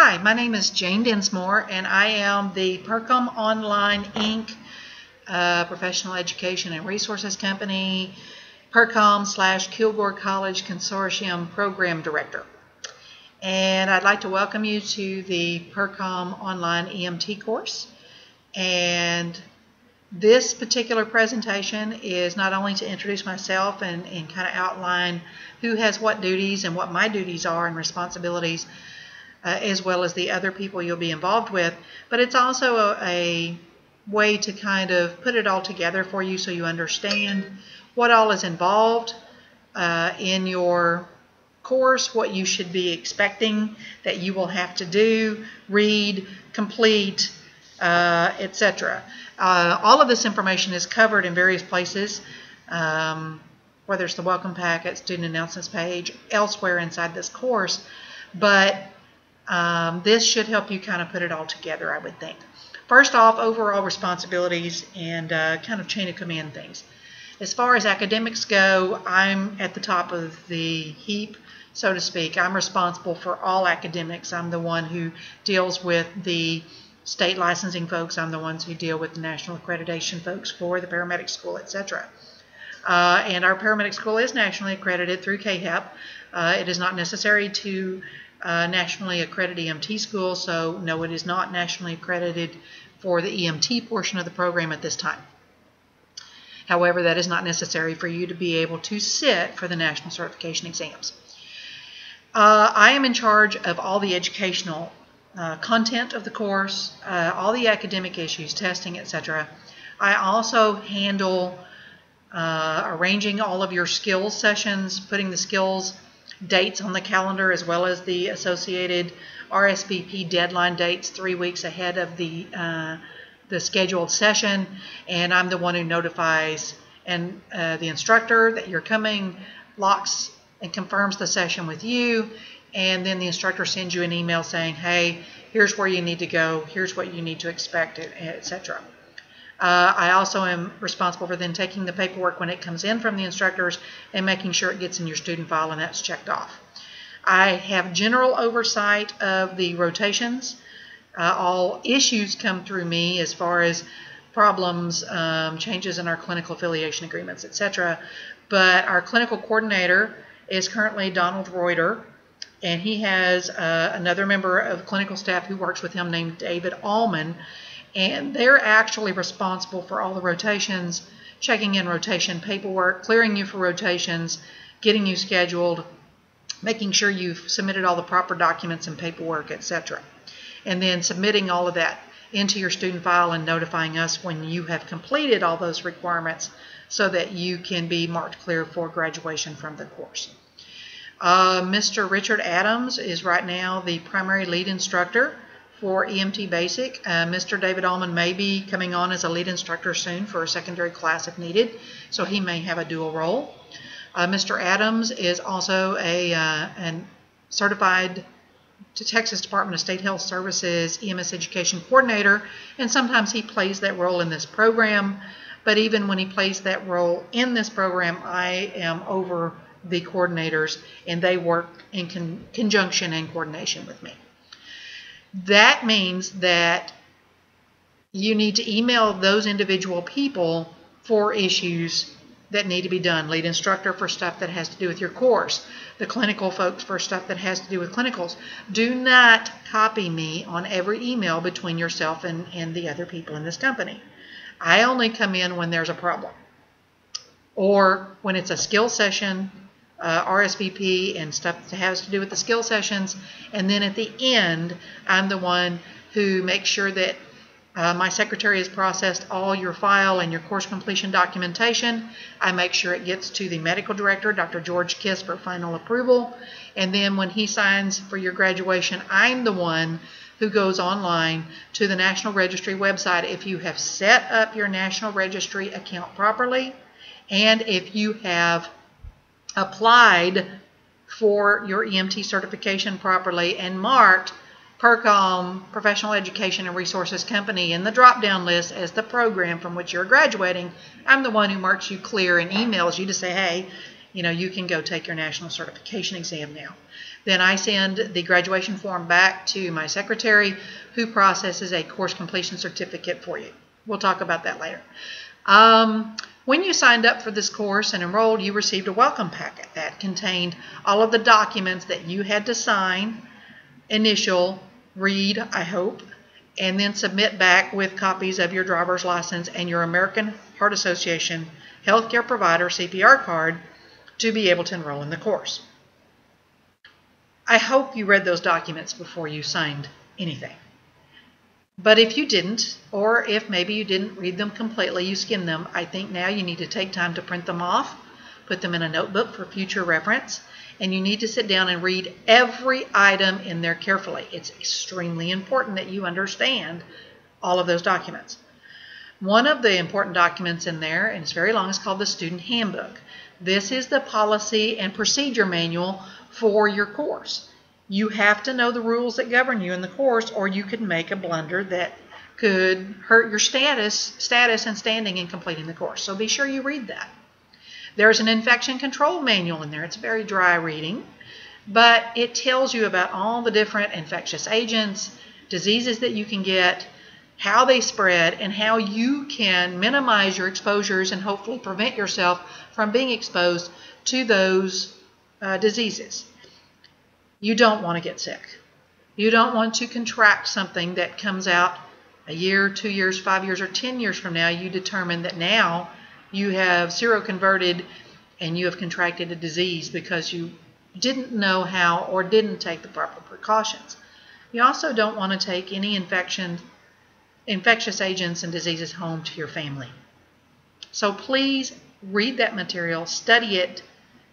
Hi, my name is Jane Dinsmore, and I am the PERCOM Online Inc. Professional Education and Resources Company, PERCOM/Kilgore College Consortium Program Director. And I'd like to welcome you to the PERCOM Online EMT course. And this particular presentation is not only to introduce myself and kind of outline who has what duties and what my duties are and responsibilities, as well as the other people you'll be involved with, but it's also a way to kind of put it all together for you so you understand what all is involved in your course, what you should be expecting that you will have to do, read, complete, etc. All of this information is covered in various places, whether it's the welcome packet, student announcements page, elsewhere inside this course, but this should help you kind of put it all together, I would think. First off, overall responsibilities and kind of chain of command things. As far as academics go, I'm at the top of the heap, so to speak. I'm responsible for all academics. I'm the one who deals with the state licensing folks. I'm the ones who deal with the national accreditation folks for the paramedic school, etc. And our paramedic school is nationally accredited through CAHEP. It is not necessary to nationally accredited EMT school, so no, it is not nationally accredited for the EMT portion of the program at this time. However, that is not necessary for you to be able to sit for the national certification exams. I am in charge of all the educational content of the course, all the academic issues, testing, etc. I also handle arranging all of your skills sessions, putting the skills dates on the calendar, as well as the associated RSVP deadline dates 3 weeks ahead of the scheduled session, and I'm the one who notifies and the instructor that you're coming, locks and confirms the session with you, and then the instructor sends you an email saying, hey, here's where you need to go, here's what you need to expect, etc. I also am responsible for then taking the paperwork when it comes in from the instructors and making sure it gets in your student file and that's checked off. I have general oversight of the rotations. All issues come through me as far as problems, changes in our clinical affiliation agreements, etc. But our clinical coordinator is currently Donald Reuter, and he has another member of clinical staff who works with him named David Allman. And they're actually responsible for all the rotations, checking in rotation paperwork, clearing you for rotations, getting you scheduled, making sure you've submitted all the proper documents and paperwork, etc. And then submitting all of that into your student file and notifying us when you have completed all those requirements so that you can be marked clear for graduation from the course. Mr. Richard Adams is right now the primary lead instructor for EMT Basic. Mr. David Allman may be coming on as a lead instructor soon for a secondary class if needed, so he may have a dual role. Mr. Adams is also a certified to Texas Department of State Health Services EMS Education Coordinator, and sometimes he plays that role in this program, but even when he plays that role in this program, I am over the coordinators, and they work in conjunction and coordination with me. That means that you need to email those individual people for issues that need to be done. Lead instructor for stuff that has to do with your course. The clinical folks for stuff that has to do with clinicals. Do not copy me on every email between yourself and the other people in this company. I only come in when there's a problem, or when it's a skill session, RSVP and stuff that has to do with the skill sessions, and then at the end I'm the one who makes sure that my secretary has processed all your file and your course completion documentation. I make sure it gets to the medical director, Dr. George Kiss, for final approval, and then when he signs for your graduation, I'm the one who goes online to the National Registry website if you have set up your National Registry account properly, and if you have applied for your EMT certification properly and marked PERCOM, Professional Education and Resources Company, in the drop-down list as the program from which you're graduating. I'm the one who marks you clear and emails you to say, hey, you can go take your national certification exam now. Then I send the graduation form back to my secretary, who processes a course completion certificate for you. We'll talk about that later. When you signed up for this course and enrolled, you received a welcome packet that contained all of the documents that you had to sign, initial, read, I hope, and then submit back with copies of your driver's license and your American Heart Association healthcare provider CPR card to be able to enroll in the course. I hope you read those documents before you signed anything. But if you didn't, or if maybe you didn't read them completely, you skimmed them, I think now you need to take time to print them off, put them in a notebook for future reference, and you need to sit down and read every item in there carefully. It's extremely important that you understand all of those documents. One of the important documents in there, and it's very long, is called the Student Handbook. This is the policy and procedure manual for your course. You have to know the rules that govern you in the course, or you could make a blunder that could hurt your status and standing in completing the course. So be sure you read that. There's an infection control manual in there. It's very dry reading, but it tells you about all the different infectious agents, diseases that you can get, how they spread, and how you can minimize your exposures and hopefully prevent yourself from being exposed to those diseases. You don't want to get sick. You don't want to contract something that comes out a year, 2 years, 5 years, or 10 years from now. You determine that now you have seroconverted and you have contracted a disease because you didn't know how or didn't take the proper precautions. You also don't want to take any infectious agents and diseases home to your family. So please read that material, study it,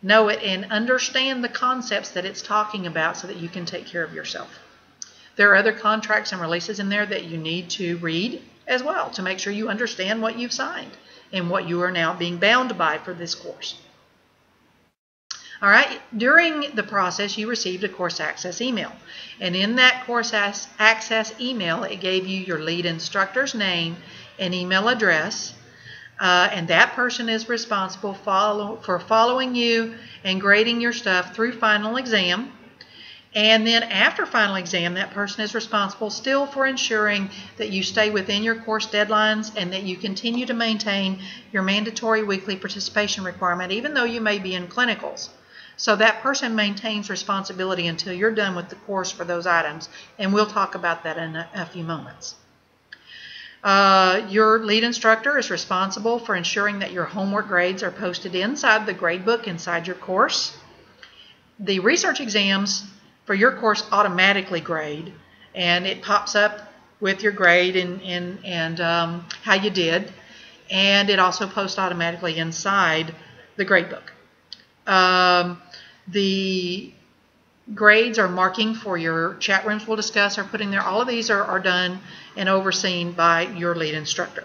know it, and understand the concepts that it's talking about so that you can take care of yourself. There are other contracts and releases in there that you need to read as well to make sure you understand what you've signed and what you are now being bound by for this course. All right, during the process, you received a course access email. And in that course access email, it gave you your lead instructor's name and email address. And that person is responsible for following you and grading your stuff through final exam. And then after final exam, that person is responsible still for ensuring that you stay within your course deadlines and that you continue to maintain your mandatory weekly participation requirement, even though you may be in clinicals. So that person maintains responsibility until you're done with the course for those items, and we'll talk about that in a few moments. Your lead instructor is responsible for ensuring that your homework grades are posted inside the gradebook inside your course. The research exams for your course automatically grade, and it pops up with your grade and how you did, and it also posts automatically inside the gradebook. The grades or marking for your chat rooms we'll discuss are put in there. All of these are done and overseen by your lead instructor.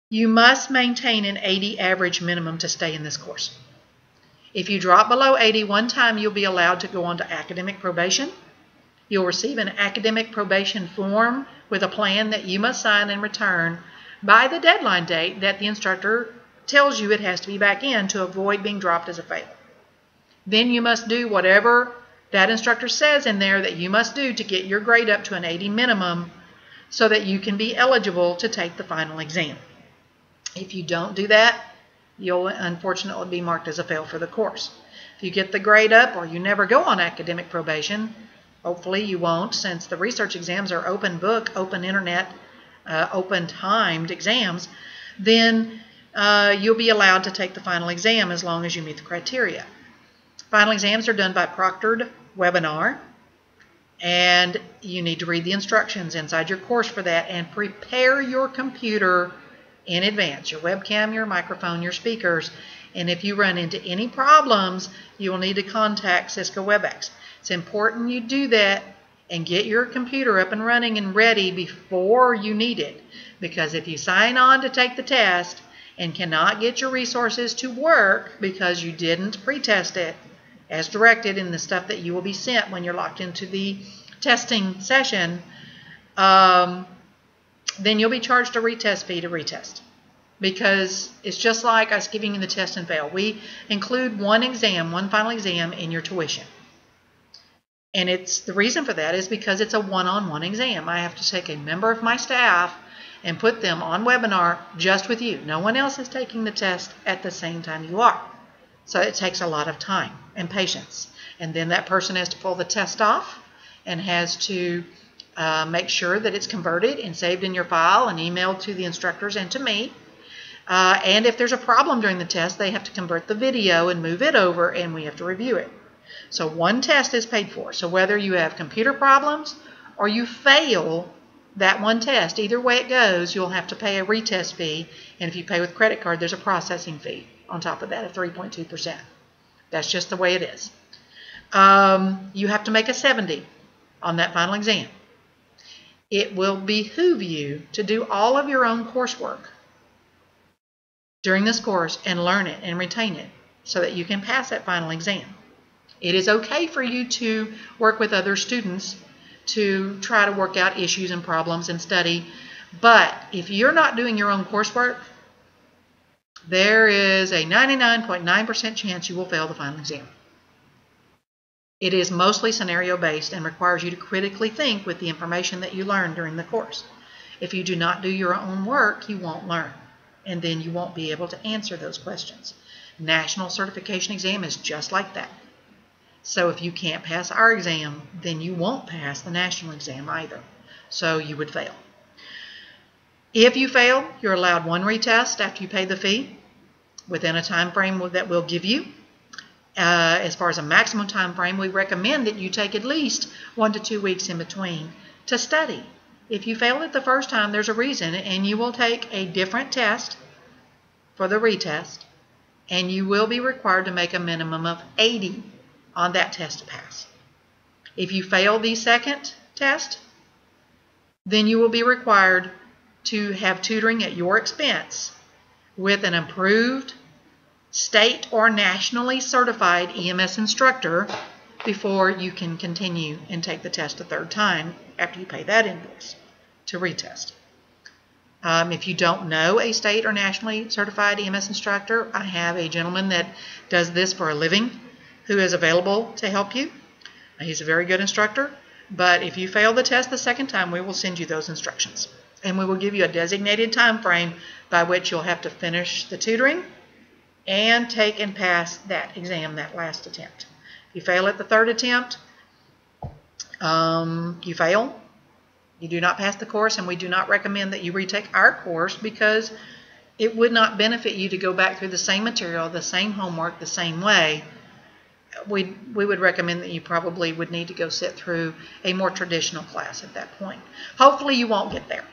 You must maintain an 80 average minimum to stay in this course. If you drop below 80 one time, you'll be allowed to go on to academic probation. You'll receive an academic probation form with a plan that you must sign and return by the deadline date that the instructor tells you it has to be back in to avoid being dropped as a fail. Then you must do whatever that instructor says in there that you must do to get your grade up to an 80 minimum so that you can be eligible to take the final exam. If you don't do that, you'll unfortunately be marked as a fail for the course. If you get the grade up or you never go on academic probation, hopefully you won't, since the research exams are open book, open internet, open timed exams, then you'll be allowed to take the final exam as long as you meet the criteria. Final exams are done by proctored webinar, and you need to read the instructions inside your course for that and prepare your computer in advance, your webcam, your microphone, your speakers, and if you run into any problems, you will need to contact Cisco WebEx. It's important you do that and get your computer up and running and ready before you need it, because if you sign on to take the test and cannot get your resources to work because you didn't pre-test it as directed in the stuff that you will be sent when you're locked into the testing session, then you'll be charged a retest fee to retest. because it's just like us giving you the test and fail. We include one exam, one final exam in your tuition. And the reason for that is because it's a one-on-one exam. I have to take a member of my staff and put them on webinar just with you. No one else is taking the test at the same time you are. So it takes a lot of time and patience. And then that person has to pull the test off and has to make sure that it's converted and saved in your file and emailed to the instructors and to me. And if there's a problem during the test, they have to convert the video and move it over, and we have to review it. So one test is paid for. So whether you have computer problems or you fail that one test, either way it goes, you'll have to pay a retest fee. And if you pay with credit card, there's a processing fee on top of that of 3.2%. That's just the way it is. You have to make a 70 on that final exam. It will behoove you to do all of your own coursework during this course and learn it and retain it so that you can pass that final exam. It is okay for you to work with other students to try to work out issues and problems and study, but if you're not doing your own coursework, there is a 99.9% chance you will fail the final exam. It is mostly scenario-based and requires you to critically think with the information that you learn during the course. If you do not do your own work, you won't learn, and then you won't be able to answer those questions. National certification exam is just like that. So if you can't pass our exam, then you won't pass the national exam either. So you would fail. If you fail, you're allowed one retest after you pay the fee within a time frame that we'll give you. As far as a maximum time frame, we recommend that you take at least 1 to 2 weeks in between to study. If you failed it the first time, there's a reason, and you will take a different test for the retest, and you will be required to make a minimum of 80 on that test to pass. If you fail the second test, then you will be required to have tutoring at your expense with an approved state or nationally certified EMS instructor before you can continue and take the test a third time after you pay that invoice to retest. If you don't know a state or nationally certified EMS instructor, I have a gentleman that does this for a living who is available to help you. He's a very good instructor, but if you fail the test the second time, we will send you those instructions. And we will give you a designated time frame by which you'll have to finish the tutoring and take and pass that exam, that last attempt. If you fail at the third attempt, you fail. You do not pass the course, and we do not recommend that you retake our course because it would not benefit you to go back through the same material, the same homework, the same way. We would recommend that you probably would need to go sit through a more traditional class at that point. Hopefully you won't get there.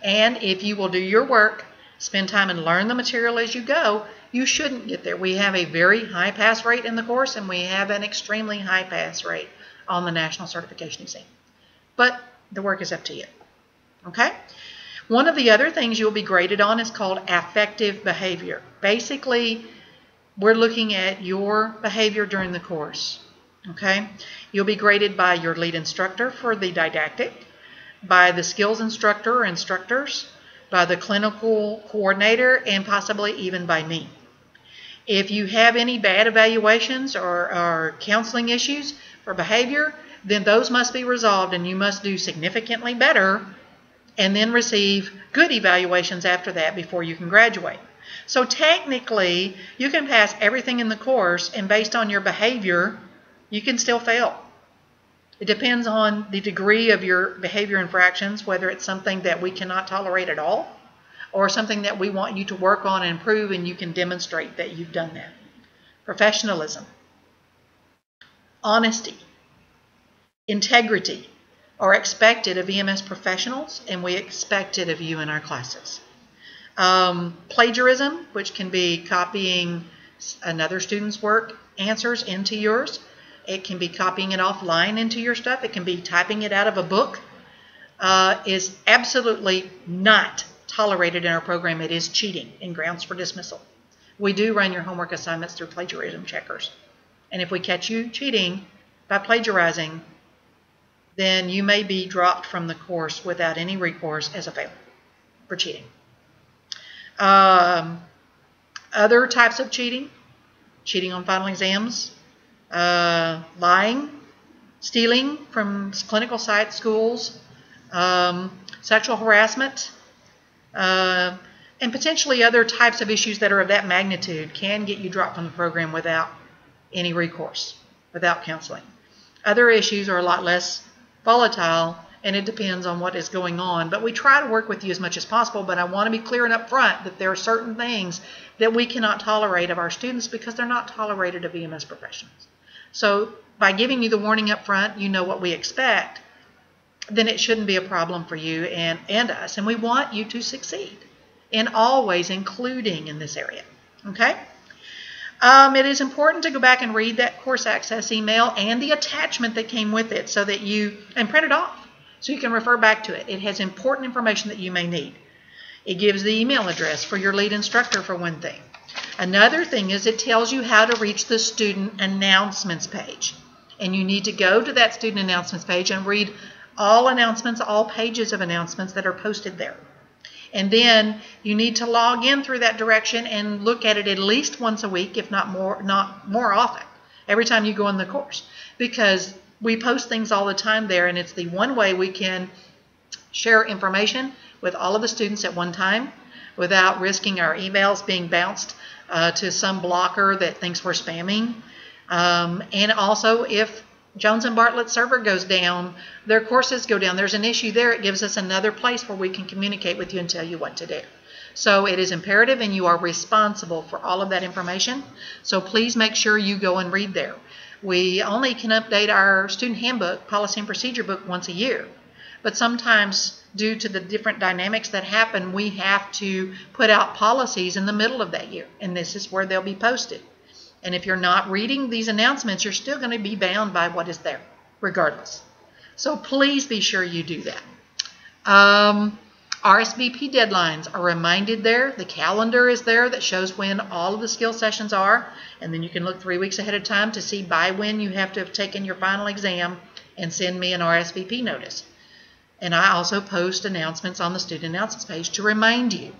And if you will do your work, spend time and learn the material as you go, you shouldn't get there. We have a very high pass rate in the course, and we have an extremely high pass rate on the national certification exam. But the work is up to you. Okay? One of the other things you'll be graded on is called affective behavior. Basically, we're looking at your behavior during the course. Okay? You'll be graded by your lead instructor for the didactic, by the skills instructor or instructors, by the clinical coordinator, and possibly even by me. If you have any bad evaluations or counseling issues for behavior, then those must be resolved, and you must do significantly better and then receive good evaluations after that before you can graduate. So technically, you can pass everything in the course, and based on your behavior, you can still fail. It depends on the degree of your behavior infractions, whether it's something that we cannot tolerate at all or something that we want you to work on and improve, and you can demonstrate that you've done that. Professionalism, honesty, integrity are expected of EMS professionals, and we expect it of you in our classes. Plagiarism, which can be copying another student's work answers into yours. It can be copying it offline into your stuff. It can be typing it out of a book. Is absolutely not tolerated in our program. It is cheating and grounds for dismissal. We do run your homework assignments through plagiarism checkers. And if we catch you cheating by plagiarizing, then you may be dropped from the course without any recourse as a failure for cheating. Other types of cheating on final exams, lying, stealing from clinical sites, schools, sexual harassment, and potentially other types of issues that are of that magnitude can get you dropped from the program without any recourse, without counseling. Other issues are a lot less volatile, and it depends on what is going on. But we try to work with you as much as possible, but I want to be clear and upfront that there are certain things that we cannot tolerate of our students because they're not tolerated of EMS professionals. So by giving you the warning up front, you know what we expect, then it shouldn't be a problem for you and us. And we want you to succeed in all ways, including in this area. Okay? It is important to go back and read that course access email and the attachment that came with it so that and print it off so you can refer back to it. It has important information that you may need. It gives the email address for your lead instructor, for one thing. Another thing is it tells you how to reach the student announcements page. And you need to go to that student announcements page and read all announcements, all pages of announcements that are posted there. And then you need to log in through that direction and look at it at least once a week, if not more often, every time you go in the course. Because we post things all the time there, and it's the one way we can share information with all of the students at one time without risking our emails being bounced to some blocker that thinks we're spamming. And also, if Jones & Bartlett's server goes down, their courses go down, there's an issue there, it gives us another place where we can communicate with you and tell you what to do. So it is imperative, and you are responsible for all of that information. So please make sure you go and read there. We only can update our student handbook, policy and procedure book, once a year. But sometimes, due to the different dynamics that happen, we have to put out policies in the middle of that year. And this is where they'll be posted. And if you're not reading these announcements, you're still going to be bound by what is there, regardless. So please be sure you do that. RSVP deadlines are reminded there. The calendar is there that shows when all of the skill sessions are. And then you can look 3 weeks ahead of time to see by when you have to have taken your final exam and send me an RSVP notice. And I also post announcements on the student announcements page to remind you.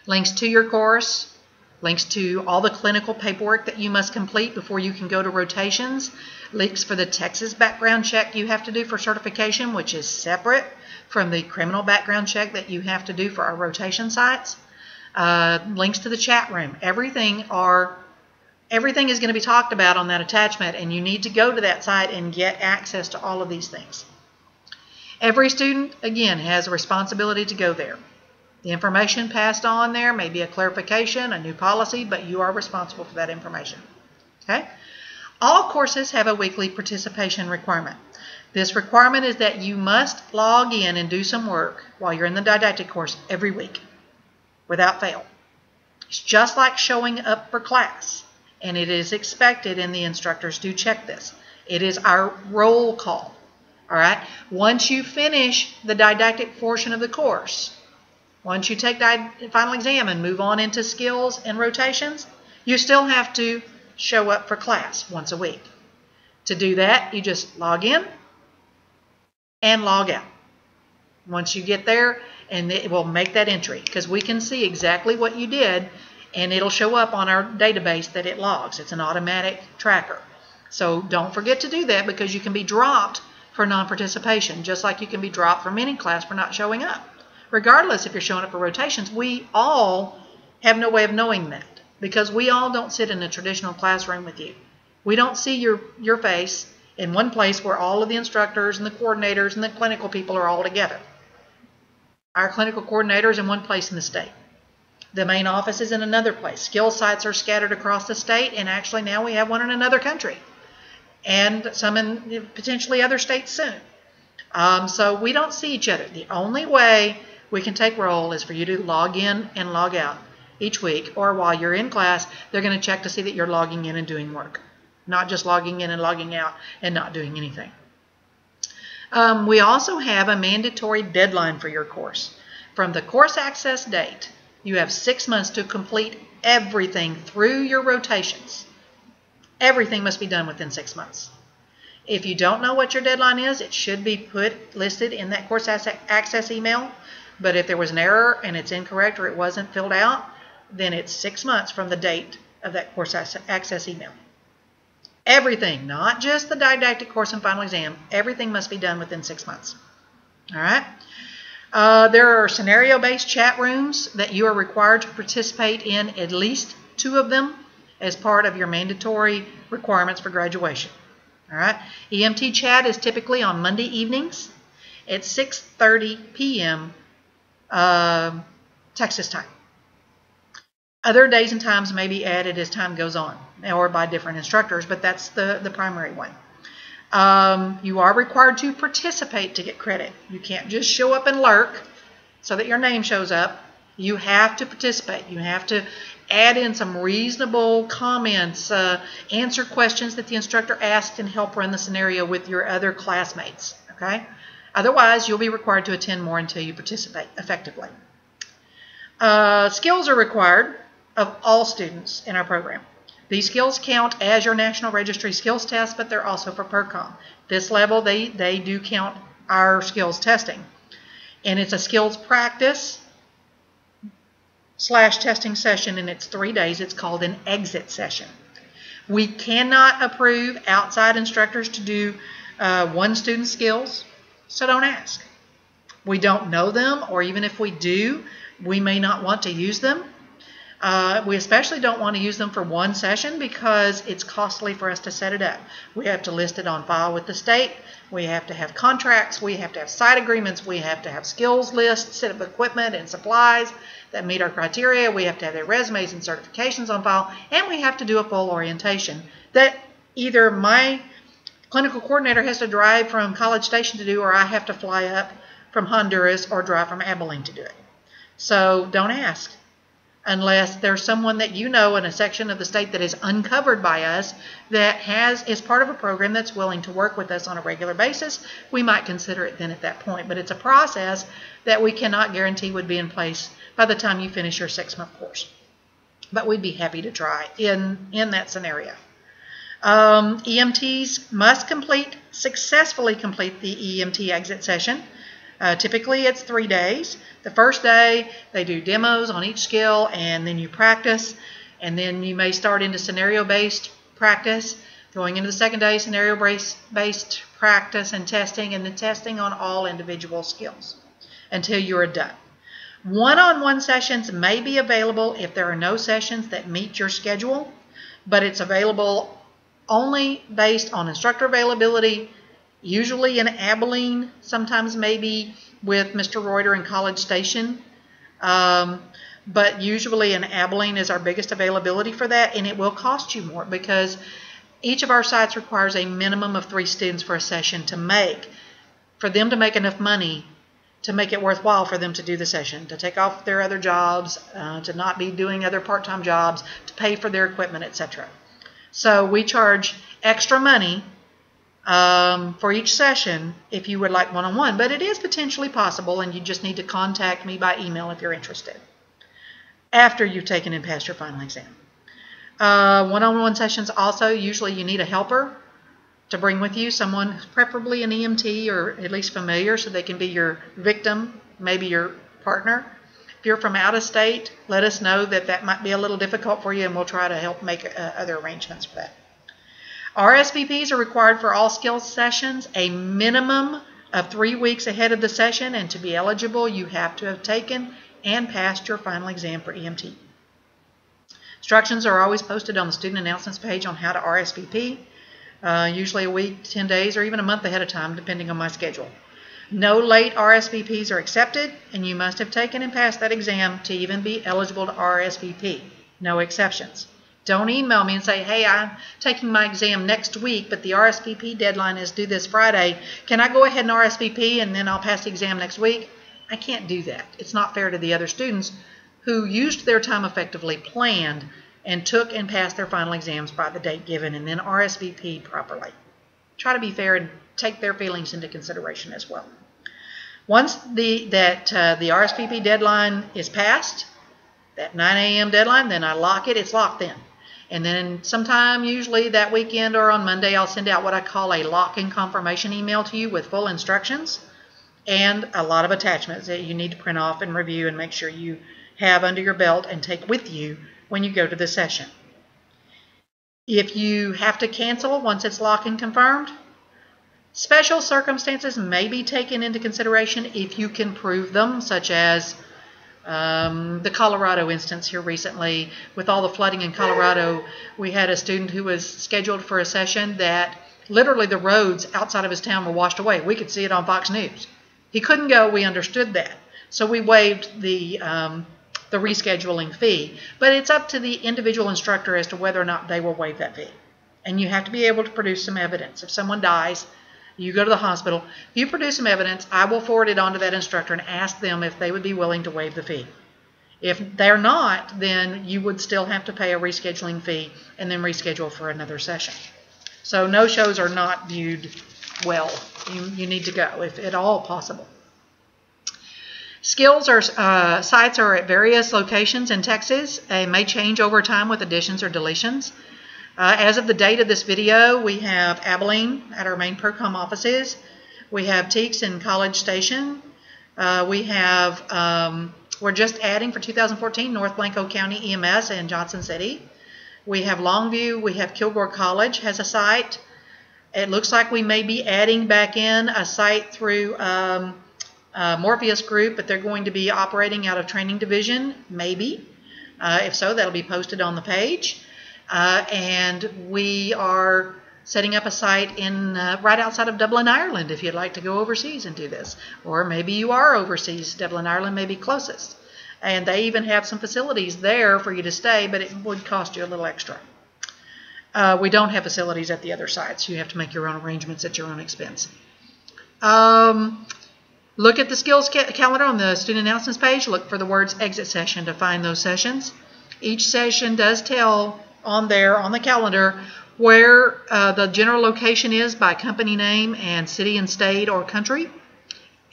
Links to your course, links to all the clinical paperwork that you must complete before you can go to rotations, links for the Texas background check you have to do for certification, which is separate from the criminal background check that you have to do for our rotation sites, links to the chat room. Everything is going to be talked about on that attachment, and you need to go to that site and get access to all of these things. Every student, again, has a responsibility to go there. The information passed on there may be a clarification, a new policy, but you are responsible for that information. Okay? All courses have a weekly participation requirement. This requirement is that you must log in and do some work while you're in the didactic course every week, without fail. It's just like showing up for class, and it is expected, and the instructors do check this. It is our roll call. All right? Once you finish the didactic portion of the course, once you take the final exam and move on into skills and rotations, you still have to show up for class once a week. To do that, you just log in and log out. Once you get there, and it will make that entry, because we can see exactly what you did, and it'll show up on our database that it logs. It's an automatic tracker. So don't forget to do that, because you can be dropped for non-participation, just like you can be dropped from any class for not showing up. Regardless if you're showing up for rotations, we all have no way of knowing that, because we all don't sit in a traditional classroom with you. We don't see your face in one place where all of the instructors and the coordinators and the clinical people are all together. Our clinical coordinator is in one place in the state. The main office is in another place. Skill sites are scattered across the state, and actually now we have one in another country, and some in potentially other states soon. So we don't see each other. The only way we can take roll is for you to log in and log out each week, or while you're in class, they're going to check to see that you're logging in and doing work, not just logging in and logging out and not doing anything. We also have a mandatory deadline for your course. From the course access date, you have 6 months to complete everything through your rotations. Everything must be done within 6 months. If you don't know what your deadline is, it should be listed in that course access email. But if there was an error and it's incorrect or it wasn't filled out, then it's 6 months from the date of that course access email. Everything, not just the didactic course and final exam, everything must be done within 6 months. All right? There are scenario-based chat rooms that you are required to participate in, at least 2 of them, as part of your mandatory requirements for graduation. All right? EMT chat is typically on Monday evenings at 6:30 p.m. Texas time. Other days and times may be added as time goes on, or by different instructors, but that's the primary one. You are required to participate to get credit. You can't just show up and lurk so that your name shows up. You have to participate. You have to add in some reasonable comments, answer questions that the instructor asked, and help run the scenario with your other classmates. Okay? Otherwise, you'll be required to attend more until you participate effectively. Skills are required of all students in our program. These skills count as your National Registry skills test, but they're also for PERCOM. This level, they do count our skills testing. And it's a skills practice / testing session, and it's 3 days. It's called an exit session. We cannot approve outside instructors to do one student's skills, so don't ask. We don't know them, or even if we do, we may not want to use them. We especially don't want to use them for one session because it's costly for us to set it up. We have to list it on file with the state. We have to have contracts. We have to have site agreements. We have to have skills lists, set of equipment and supplies that meet our criteria. We have to have their resumes and certifications on file. And we have to do a full orientation that either my clinical coordinator has to drive from College Station to do, or I have to fly up from Honduras or drive from Abilene to do it. So don't ask. Unless there's someone that you know in a section of the state that is uncovered by us that is part of a program that's willing to work with us on a regular basis, we might consider it then at that point. But it's a process that we cannot guarantee would be in place by the time you finish your 6-month course. But we'd be happy to try in that scenario. EMTs must successfully complete the EMT exit session. Typically, it's 3 days. The first day, they do demos on each skill, and then you practice, and then you may start into scenario-based practice. Going into the second day, scenario-based practice and testing, and then testing on all individual skills until you are done. One-on-one sessions may be available if there are no sessions that meet your schedule, but it's available only based on instructor availability, usually in Abilene, sometimes maybe with Mr. Reuter in College Station. But usually in Abilene is our biggest availability for that, and it will cost you more because each of our sites requires a minimum of 3 students for a session for them to make enough money to make it worthwhile for them to do the session, to take off their other jobs, to not be doing other part-time jobs, to pay for their equipment, etc. So we charge extra money for each session if you would like one-on-one, but it is potentially possible, and you just need to contact me by email if you're interested after you've taken and passed your final exam. One-on-one sessions also, usually you need a helper to bring with you, someone preferably an EMT or at least familiar so they can be your victim, maybe your partner. If you're from out of state, let us know that might be a little difficult for you, and we'll try to help make other arrangements for that. RSVPs are required for all skills sessions, a minimum of 3 weeks ahead of the session, and to be eligible, you have to have taken and passed your final exam for EMT. Instructions are always posted on the student announcements page on how to RSVP, usually a week, 10 days, or even a month ahead of time, depending on my schedule. No late RSVPs are accepted, and you must have taken and passed that exam to even be eligible to RSVP. No exceptions. Don't email me and say, hey, I'm taking my exam next week, but the RSVP deadline is due this Friday. Can I go ahead and RSVP and then I'll pass the exam next week? I can't do that. It's not fair to the other students who used their time effectively, planned, and took and passed their final exams by the date given, and then RSVP'd properly. Try to be fair and take their feelings into consideration as well. Once the RSVP deadline is passed, that 9 a.m. deadline, then I lock it. It's locked then. And then sometime, usually that weekend or on Monday, I'll send out what I call a lock-in confirmation email to you with full instructions. and a lot of attachments that you need to print off and review and make sure you have under your belt and take with you when you go to the session. If you have to cancel once it's locked and confirmed, special circumstances may be taken into consideration if you can prove them, such as the Colorado instance here recently. With all the flooding in Colorado, we had a student who was scheduled for a session that literally the roads outside of his town were washed away. We could see it on Fox News. He couldn't go. We understood that. So we waived the rescheduling fee. But it's up to the individual instructor as to whether or not they will waive that fee. And you have to be able to produce some evidence. If someone dies, you go to the hospital. If you produce some evidence, I will forward it on to that instructor and ask them if they would be willing to waive the fee. If they're not, then you would still have to pay a rescheduling fee and then reschedule for another session. So no-shows are not viewed well. You need to go if at all possible. Skills sites are at various locations in Texas. They may change over time with additions or deletions. As of the date of this video, we have Abilene at our main PERCOM offices. We have Teeks in College Station. We have, we're just adding for 2014, North Blanco County EMS in Johnson City. We have Longview. We have Kilgore College has a site. It looks like we may be adding back in a site through Morpheus Group, but they're going to be operating out of Training Division, maybe. If so, that'll be posted on the page. And we are setting up a site in right outside of Dublin, Ireland, if you'd like to go overseas and do this. Or maybe you are overseas. Dublin, Ireland may be closest. And they even have some facilities there for you to stay, but it would cost you a little extra. We don't have facilities at the other sites. You have to make your own arrangements at your own expense. Look at the skills calendar on the student announcements page. Look for the words exit session to find those sessions. Each session does tell on there on the calendar where the general location is by company name and city and state or country,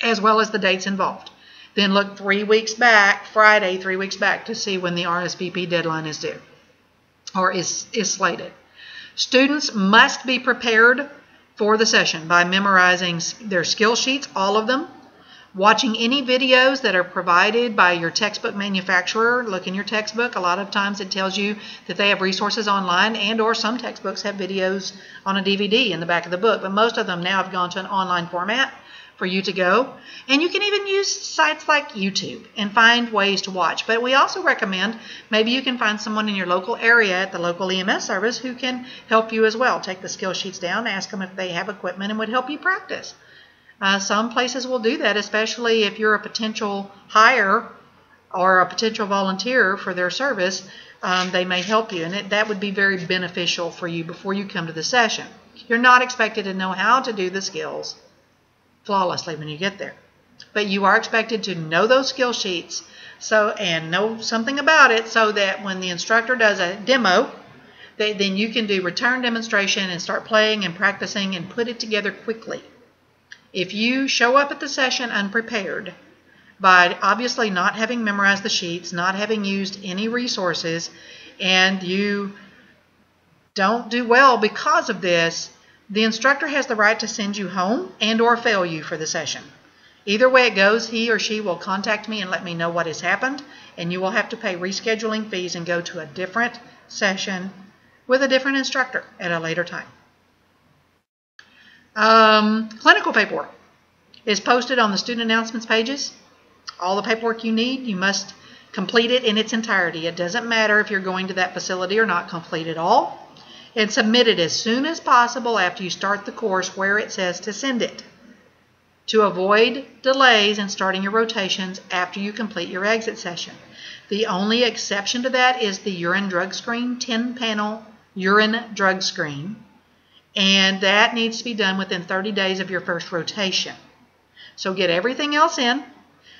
as well as the dates involved. Then look 3 weeks back, Friday, 3 weeks back, to see when the RSVP deadline is due or is slated. Students must be prepared for the session by memorizing their skill sheets, all of them, watching any videos that are provided by your textbook manufacturer. Look in your textbook. A lot of times it tells you that they have resources online, and or some textbooks have videos on a DVD in the back of the book. But most of them now have gone to an online format for you to go. And you can even use sites like YouTube and find ways to watch. But we also recommend maybe you can find someone in your local area at the local EMS service who can help you as well. Take the skill sheets down, ask them if they have equipment, and would help you practice. Some places will do that, especially if you're a potential hire or a potential volunteer for their service. They may help you, and that would be very beneficial for you before you come to the session. You're not expected to know how to do the skills flawlessly when you get there, but you are expected to know those skill sheets and know something about it so that when the instructor does a demo, then you can do return demonstration and start playing and practicing and put it together quickly. If you show up at the session unprepared, by obviously not having memorized the sheets, not having used any resources, and you don't do well because of this, the instructor has the right to send you home and or fail you for the session. Either way it goes, he or she will contact me and let me know what has happened, and you will have to pay rescheduling fees and go to a different session with a different instructor at a later time. Clinical paperwork is posted on the student announcements pages. All the paperwork you need, you must complete it in its entirety. It doesn't matter if you're going to that facility or not, complete it all and submit it as soon as possible after you start the course where it says to send it, to avoid delays in starting your rotations after you complete your exit session. The only exception to that is the urine drug screen, 10-panel urine drug screen, and that needs to be done within 30 days of your first rotation. So get everything else in.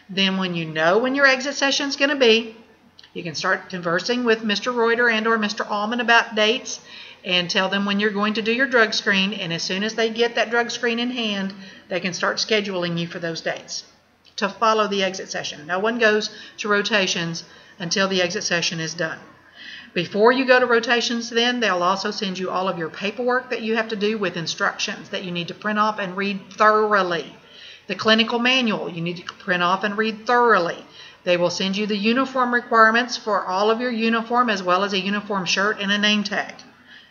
Then when you know when your exit session is going to be, you can start conversing with Mr. Reuter and or Mr. Allman about dates and tell them when you're going to do your drug screen. And as soon as they get that drug screen in hand, they can start scheduling you for those dates to follow the exit session. No one goes to rotations until the exit session is done. Before you go to rotations, then they'll also send you all of your paperwork that you have to do with instructions that you need to print off and read thoroughly. The clinical manual, you need to print off and read thoroughly. They will send you the uniform requirements for all of your uniform, as well as a uniform shirt and a name tag.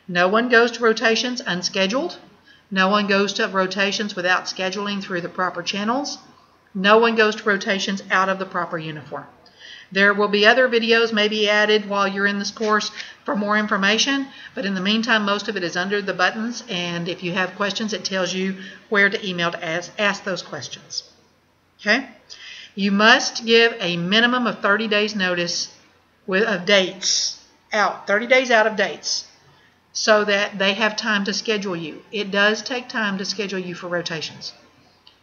No one goes to rotations unscheduled. No one goes to rotations without scheduling through the proper channels. No one goes to rotations out of the proper uniform. There will be other videos maybe added while you're in this course for more information, but in the meantime, most of it is under the buttons, and if you have questions, it tells you where to email to ask those questions. Okay? You must give a minimum of 30 days notice of dates out, 30 days out of dates, so that they have time to schedule you. It does take time to schedule you for rotations.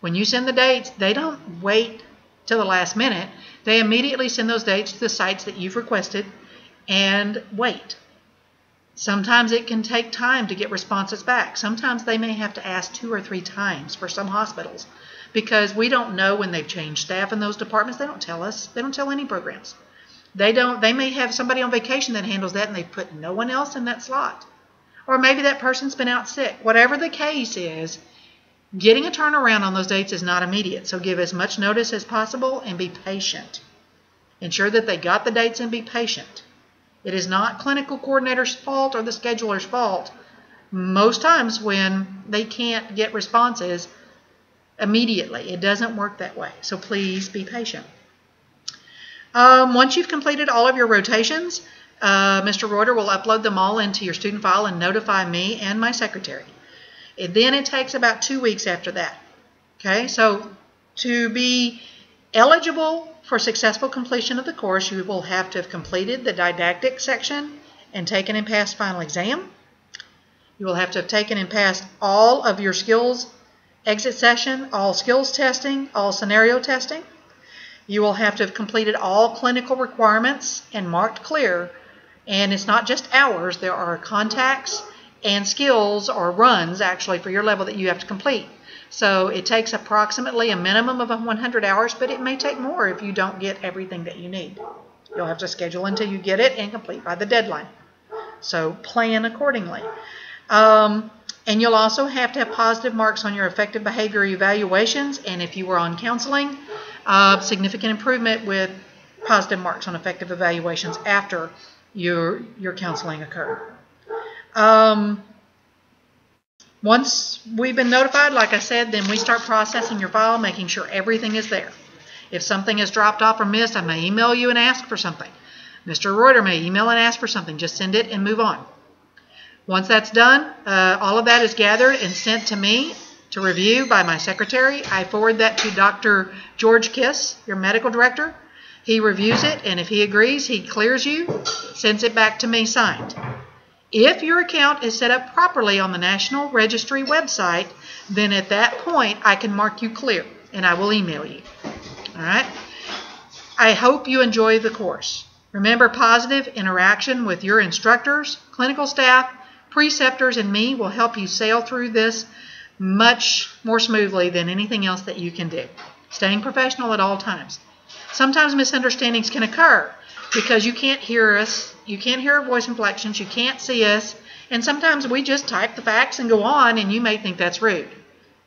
When you send the dates, they don't wait till the last minute. They immediately send those dates to the sites that you've requested and wait. Sometimes it can take time to get responses back. Sometimes they may have to ask 2 or 3 times for some hospitals because we don't know when they've changed staff in those departments. They don't tell us. They don't tell any programs. They may have somebody on vacation that handles that and they put no one else in that slot. Or maybe that person's been out sick. Whatever the case is, getting a turnaround on those dates is not immediate, so give as much notice as possible and be patient. Ensure that they got the dates and be patient. It is not clinical coordinator's fault or the scheduler's fault most times when they can't get responses immediately. It doesn't work that way, so please be patient. Once you've completed all of your rotations, Mr. Reuter will upload them all into your student file and notify me and my secretary. Then it takes about 2 weeks after that. Okay, so to be eligible for successful completion of the course, you will have to have completed the didactic section and taken and passed final exam. You will have to have taken and passed all of your skills exit session, all skills testing, all scenario testing. You will have to have completed all clinical requirements and marked clear. And it's not just hours. There are contacts and skills or runs actually for your level that you have to complete. So it takes approximately a minimum of 100 hours, but it may take more if you don't get everything that you need. You'll have to schedule until you get it and complete by the deadline. So plan accordingly. And you'll also have to have positive marks on your effective behavior evaluations, and if you were on counseling, significant improvement with positive marks on effective evaluations after your counseling occurred. Once we've been notified, like I said, then we start processing your file, making sure everything is there. If something is dropped off or missed, I may email you and ask for something. Mr. Reuter may email and ask for something. Just send it and move on. Once that's done, all of that is gathered and sent to me to review by my secretary. I forward that to Dr. George Kiss, your medical director. He reviews it, and if he agrees, he clears you, sends it back to me signed. If your account is set up properly on the National Registry website, then at that point I can mark you clear, and I will email you. All right? I hope you enjoy the course. Remember, positive interaction with your instructors, clinical staff, preceptors, and me will help you sail through this much more smoothly than anything else that you can do. Staying professional at all times. Sometimes misunderstandings can occur because you can't hear us, you can't hear our voice inflections, you can't see us, and sometimes we just type the facts and go on, and you may think that's rude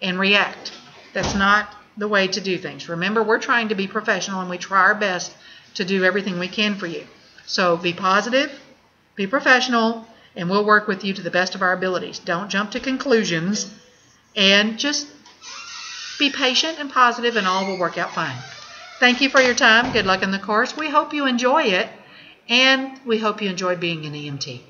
and react. That's not the way to do things. Remember, we're trying to be professional, and we try our best to do everything we can for you. So be positive, be professional, and we'll work with you to the best of our abilities. Don't jump to conclusions, and just be patient and positive, and all will work out fine. Thank you for your time. Good luck in the course. We hope you enjoy it, and we hope you enjoy being an EMT.